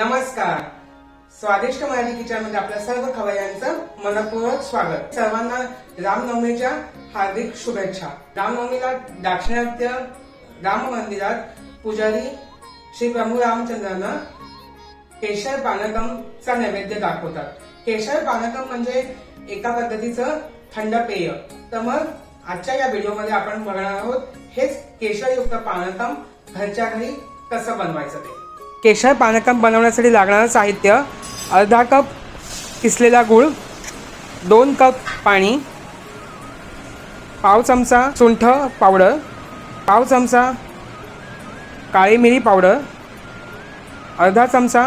नमस्कार. स्वादिष्ट मराठी किचन मध्ये आपल्या सर्व खवय्यांचं मनपूर्वक स्वागत. सर्वांना रामनवमीच्या हार्दिक शुभेच्छा. रामनवमीला दाक्षिणात्य राम मंदिरात पुजारी श्री प्रभू रामचंद्रांना केशर पानकमचा नैवेद्य दाखवतात. केशर पानकम म्हणजे एका पद्धतीचं थंड पेय. तर मग आजच्या या व्हिडिओमध्ये आपण बघणार आहोत हेच केशरयुक्त पानकम घरच्या घरी कसं बनवायचं ते. केशर पानकम बनवण्यासाठी लागणारं साहित्य: अर्धा कप किसलेला गूळ, 2 कप पाणी, पाव चमचा सुंठ पावडर, पाव चमचा काळी मिरी पावडर, अर्धा चमचा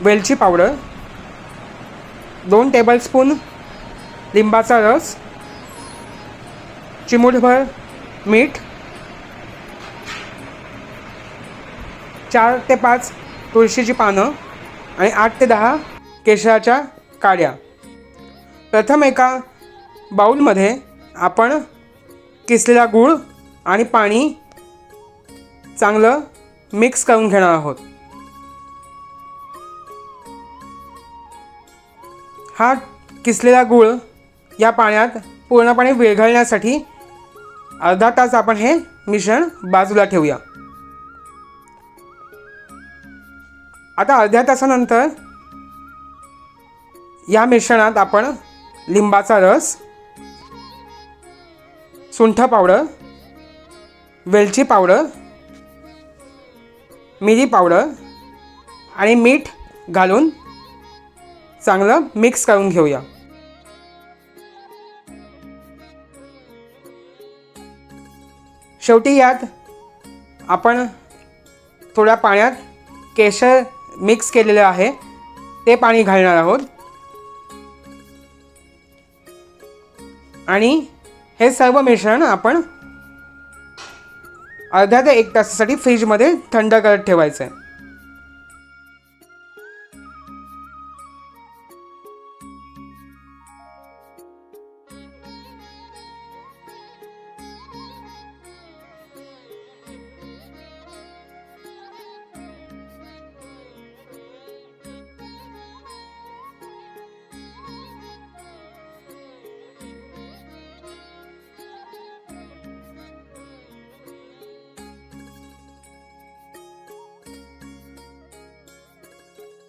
वेलची पावडर, 2 टेबलस्पून लिंबाचा रस, चिमूटभर मीठ, 4 ते 5 तुळशीची पानं आणि 8 ते 10 केशराच्या काड्या. प्रथम एका बाउलमध्ये आपण किसलेला गूळ आणि पाणी चांगलं मिक्स करून घेणार आहोत. हा किसलेला गूळ या पाण्यात पूर्णपणे विरघळण्यासाठी अर्धा तास आपण हे मिश्रण बाजूला ठेवूया. आता अर्ध्या तासानंतर या मिश्रणात आपण लिंबाचा रस, सुंठ पावडर, वेलची पावडर, मिरी पावडर आणि मीठ घालून चांगलं मिक्स करून घेऊया. शेवटी यात आपण थोड्या पाण्यात केशर मिक्स केलेलं आहे ते पाणी घालणार आहोत आणि हे सर्व मिश्रण आपण अर्ध्या ते 1 तासासाठी फ्रीजमध्ये थंड करत ठेवायचं आहे.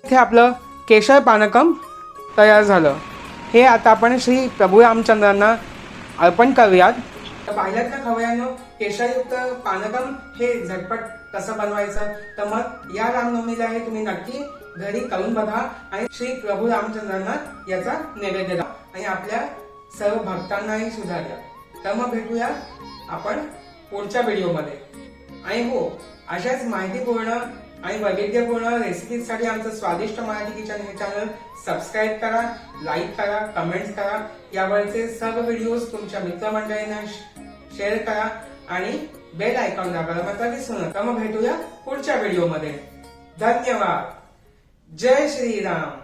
हे आपलं केशर पानकम तयार झालं. हे आता आपण श्री प्रभू रामचंद्रांना अर्पण करूयात. तर पाहिल्यात ना खवय्यांनो, केशरयुक्त पानकम हे झटपट कसं बनवायचं. तर मग या रामनवमीला हे तुम्ही नक्की घरी करून बघा आणि श्री प्रभू रामचंद्रांना याचा नैवेद्य द्या आणि आपल्या सर्व भक्तांनाही सुद्धा द्या. तर मग भेटूया आपण पुढच्या व्हिडिओमध्ये. आणि हो, अशाच माहितीपूर्ण आणि वैविध्यपूर्ण रेसिपीसाठी आमचं स्वादिष्ट मराठी किचन हे चॅनल सबस्क्राईब करा, लाईक करा, कमेंट्स करा. यावरचे सर्व व्हिडिओज तुमच्या मित्रमंडळींना शेअर करा आणि बेल आयकॉन दाबायला मात्र विसरू नका. मग भेटूया पुढच्या व्हिडिओमध्ये. धन्यवाद. जय श्रीराम.